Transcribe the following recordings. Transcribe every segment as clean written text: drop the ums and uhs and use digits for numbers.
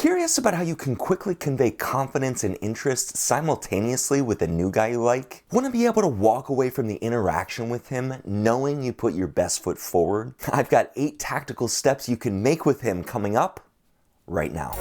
Curious about how you can quickly convey confidence and interest simultaneously with a new guy you like? Want to be able to walk away from the interaction with him knowing you put your best foot forward? I've got 8 tactical steps you can make with him coming up right now.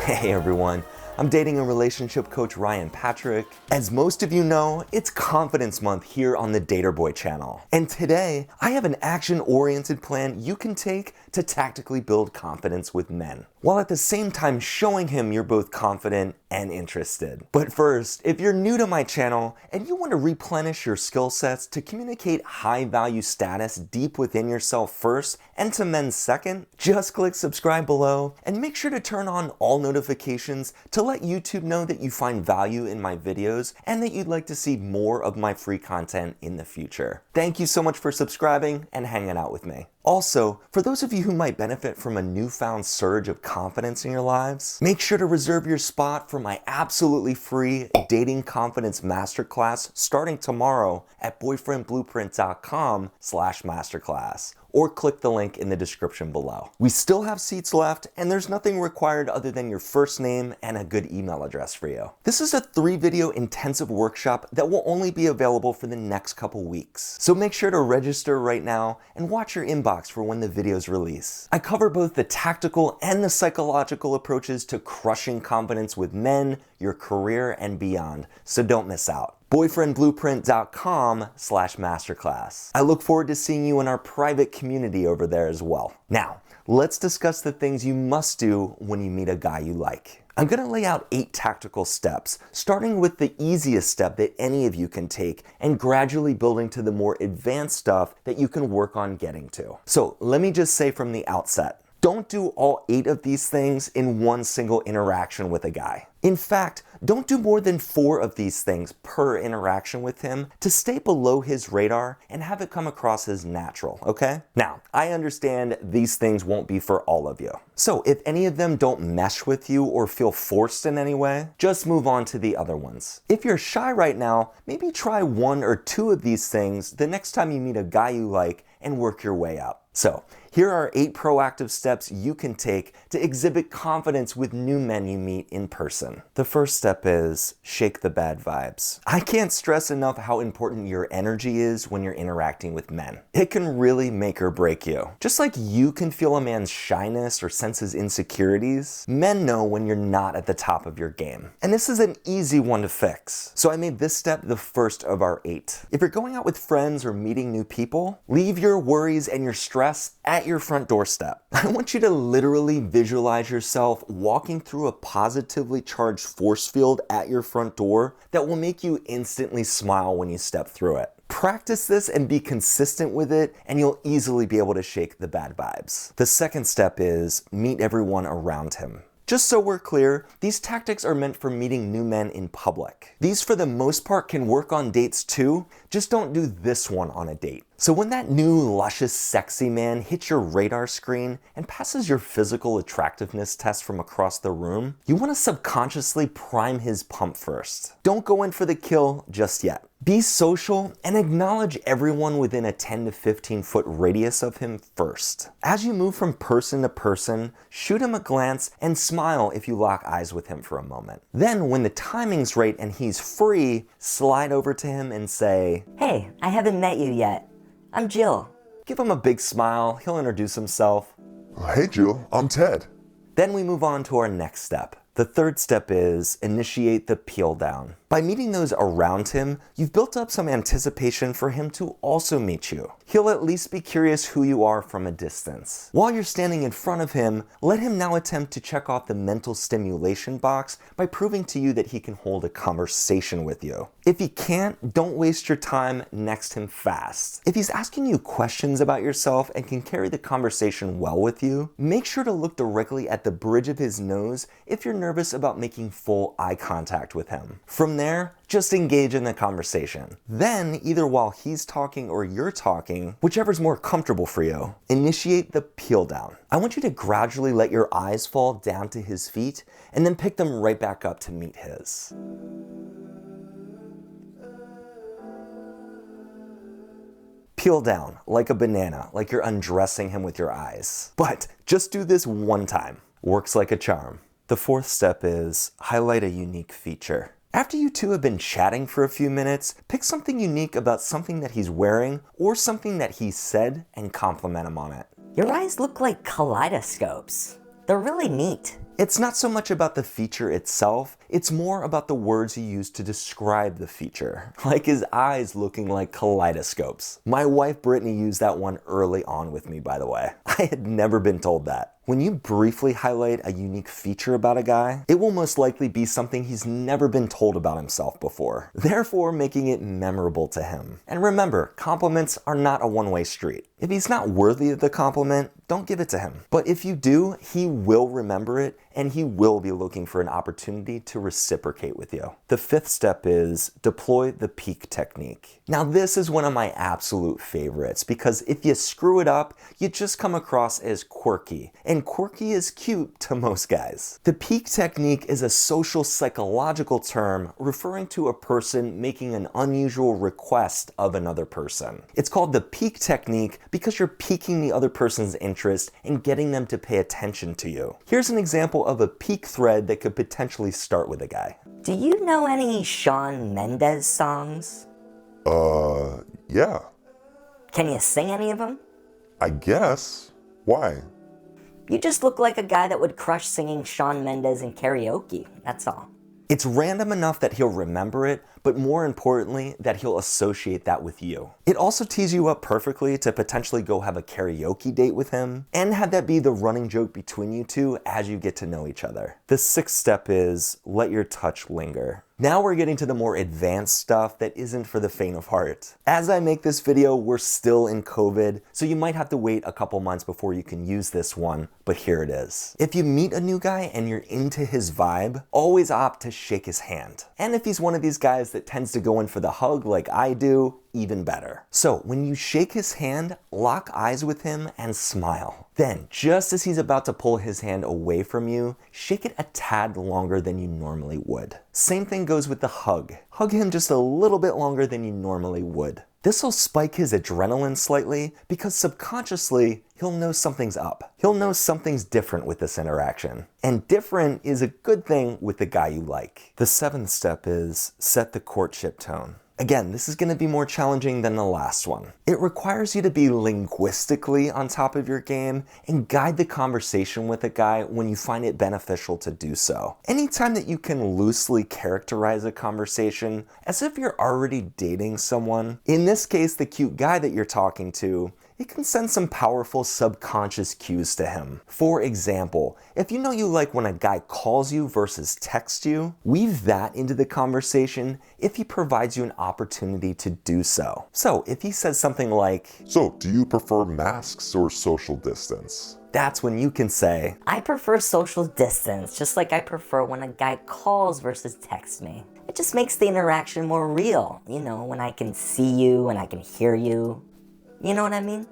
Hey everyone, I'm dating and relationship coach Ryan Patrick. As most of you know, it's Confidence Month here on the Daterboy channel. And today, I have an action-oriented plan you can take to tactically build confidence with men, while at the same time showing him you're both confident and interested. But first, if you're new to my channel and you want to replenish your skill sets to communicate high-value status deep within yourself first and to men second, just click subscribe below and make sure to turn on all notifications to let YouTube know that you find value in my videos and that you'd like to see more of my free content in the future. Thank you so much for subscribing and hanging out with me. Also, for those of you who might benefit from a newfound surge of confidence in your lives, make sure to reserve your spot for my absolutely free Dating Confidence Masterclass starting tomorrow at boyfriendblueprint.com/masterclass. Or click the link in the description below. We still have seats left, and there's nothing required other than your first name and a good email address for you. This is a 3-video intensive workshop that will only be available for the next couple weeks. So make sure to register right now and watch your inbox for when the videos release. I cover both the tactical and the psychological approaches to crushing confidence with men, your career, and beyond, so don't miss out. boyfriendblueprint.com/masterclass. I look forward to seeing you in our private community over there as well. Now, let's discuss the things you must do when you meet a guy you like. I'm going to lay out 8 tactical steps, starting with the easiest step that any of you can take and gradually building to the more advanced stuff that you can work on getting to. So let me just say from the outset, don't do all 8 of these things in one single interaction with a guy. In fact, don't do more than 4 of these things per interaction with him to stay below his radar and have it come across as natural, okay? Now, I understand these things won't be for all of you. So if any of them don't mesh with you or feel forced in any way, just move on to the other ones. If you're shy right now, maybe try 1 or 2 of these things the next time you meet a guy you like and work your way up. So, here are 8 proactive steps you can take to exhibit confidence with new men you meet in person. The first step is shake the bad vibes. I can't stress enough how important your energy is when you're interacting with men. It can really make or break you. Just like you can feel a man's shyness or sense his insecurities, men know when you're not at the top of your game. And this is an easy one to fix. So I made this step the first of our 8. If you're going out with friends or meeting new people, leave your worries and your stress at your front doorstep. I want you to literally visualize yourself walking through a positively charged force field at your front door that will make you instantly smile when you step through it. Practice this and be consistent with it, and you'll easily be able to shake the bad vibes. The second step is meet everyone around him. Just so we're clear, these tactics are meant for meeting new men in public. These for the most part can work on dates too, just don't do this one on a date. So when that new luscious sexy man hits your radar screen and passes your physical attractiveness test from across the room, you want to subconsciously prime his pump first. Don't go in for the kill just yet. Be social and acknowledge everyone within a 10 to 15 foot radius of him first. As you move from person to person, shoot him a glance and smile if you lock eyes with him for a moment. Then when the timing's right and he's free, slide over to him and say, "Hey, I haven't met you yet. I'm Jill." Give him a big smile, he'll introduce himself. "Hey Jill, I'm Ted." Then we move on to our next step. The third step is initiate the peel down. By meeting those around him, you've built up some anticipation for him to also meet you. He'll at least be curious who you are from a distance. While you're standing in front of him, let him now attempt to check off the mental stimulation box by proving to you that he can hold a conversation with you. If he can't, don't waste your time, next him fast. If he's asking you questions about yourself and can carry the conversation well with you, make sure to look directly at the bridge of his nose if you're nervous about making full eye contact with him. From there, just engage in the conversation. Then, either while he's talking or you're talking, whichever's more comfortable for you, initiate the peel down. I want you to gradually let your eyes fall down to his feet and then pick them right back up to meet his. Peel down like a banana, like you're undressing him with your eyes. But just do this one time. Works like a charm. The fourth step is highlight a unique feature. After you two have been chatting for a few minutes, pick something unique about something that he's wearing or something that he said and compliment him on it. Your eyes look like kaleidoscopes. They're really neat. It's not so much about the feature itself, it's more about the words you use to describe the feature. Like his eyes looking like kaleidoscopes. My wife Brittany used that one early on with me, by the way. I had never been told that. When you briefly highlight a unique feature about a guy, it will most likely be something he's never been told about himself before, therefore making it memorable to him. And remember, compliments are not a one-way street. If he's not worthy of the compliment, don't give it to him. But if you do, he will remember it and he will be looking for an opportunity to reciprocate with you. The fifth step is deploy the Pique technique. Now this is one of my absolute favorites because if you screw it up, you just come across as quirky. And quirky is cute to most guys. The Pique technique is a social psychological term referring to a person making an unusual request of another person. It's called the Pique technique because you're piquing the other person's interest and getting them to pay attention to you. Here's an example of a Pique thread that could potentially start with a guy. Do you know any Shawn Mendes songs? Yeah. Can you sing any of them? I guess. Why? You just look like a guy that would crush singing Shawn Mendes in karaoke, that's all. It's random enough that he'll remember it, but more importantly, that he'll associate that with you. It also tees you up perfectly to potentially go have a karaoke date with him and have that be the running joke between you two as you get to know each other. The sixth step is let your touch linger. Now we're getting to the more advanced stuff that isn't for the faint of heart. As I make this video, we're still in COVID, so you might have to wait a couple months before you can use this one, but here it is. If you meet a new guy and you're into his vibe, always opt to shake his hand. And if he's one of these guys that tends to go in for the hug like I do, even better. So when you shake his hand, lock eyes with him and smile. Then, just as he's about to pull his hand away from you, shake it a tad longer than you normally would. Same thing goes with the hug. Hug him just a little bit longer than you normally would. This will spike his adrenaline slightly because subconsciously, he'll know something's up. He'll know something's different with this interaction. And different is a good thing with the guy you like. The seventh step is set the courtship tone. Again, this is going to be more challenging than the last one. It requires you to be linguistically on top of your game and guide the conversation with a guy when you find it beneficial to do so. Anytime that you can loosely characterize a conversation as if you're already dating someone, in this case the cute guy that you're talking to, it can send some powerful subconscious cues to him. For example, if you know you like when a guy calls you versus texts you, weave that into the conversation if he provides you an opportunity to do so. So if he says something like, So, do you prefer masks or social distance? that's when you can say, I prefer social distance, just like I prefer when a guy calls versus texts me. It just makes the interaction more real, you know, when I can see you and I can hear you. You know what I mean?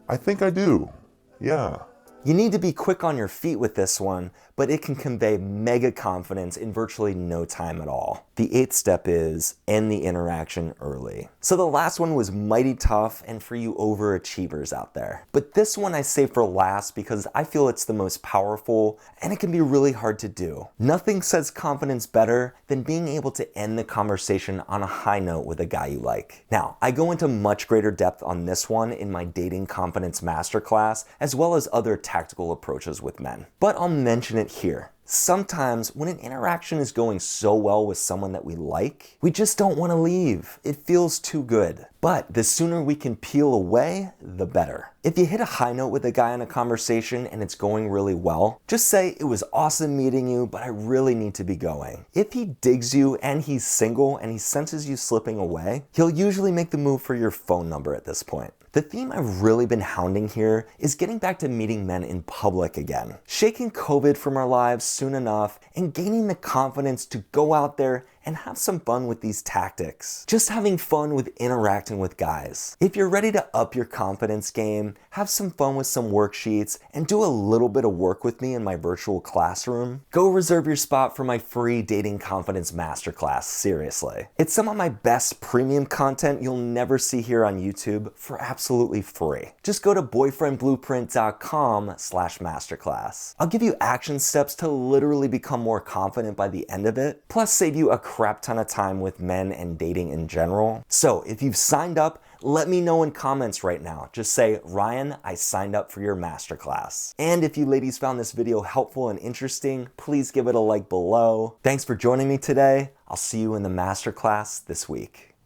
I think I do. Yeah. you need to be quick on your feet with this one, but it can convey mega confidence in virtually no time at all. The 8th step is end the interaction early. So the last one was mighty tough and for you overachievers out there. But this one I save for last because I feel it's the most powerful and it can be really hard to do. Nothing says confidence better than being able to end the conversation on a high note with a guy you like. Now, I go into much greater depth on this one in my dating confidence masterclass, as well as other tactical approaches with men. But I'll mention it here. Sometimes when an interaction is going so well with someone that we like, we just don't want to leave. It feels too good. But the sooner we can peel away, the better. If you hit a high note with a guy in a conversation and it's going really well, just say, it was awesome meeting you, but I really need to be going. If he digs you and he's single and he senses you slipping away, he'll usually make the move for your phone number at this point. The theme I've really been hounding here is getting back to meeting men in public again, shaking COVID from our lives soon enough, and gaining the confidence to go out there and have some fun with these tactics. Just having fun with interacting with guys. If you're ready to up your confidence game, have some fun with some worksheets, and do a little bit of work with me in my virtual classroom, go reserve your spot for my free Dating Confidence Masterclass, seriously. It's some of my best premium content you'll never see here on YouTube for absolutely free. Just go to boyfriendblueprint.com/masterclass. I'll give you action steps to literally become more confident by the end of it, plus save you a crap ton of time with men and dating in general. So if you've signed up, let me know in comments right now. Just say, Ryan, I signed up for your masterclass. And if you ladies found this video helpful and interesting, please give it a like below. Thanks for joining me today. I'll see you in the masterclass this week.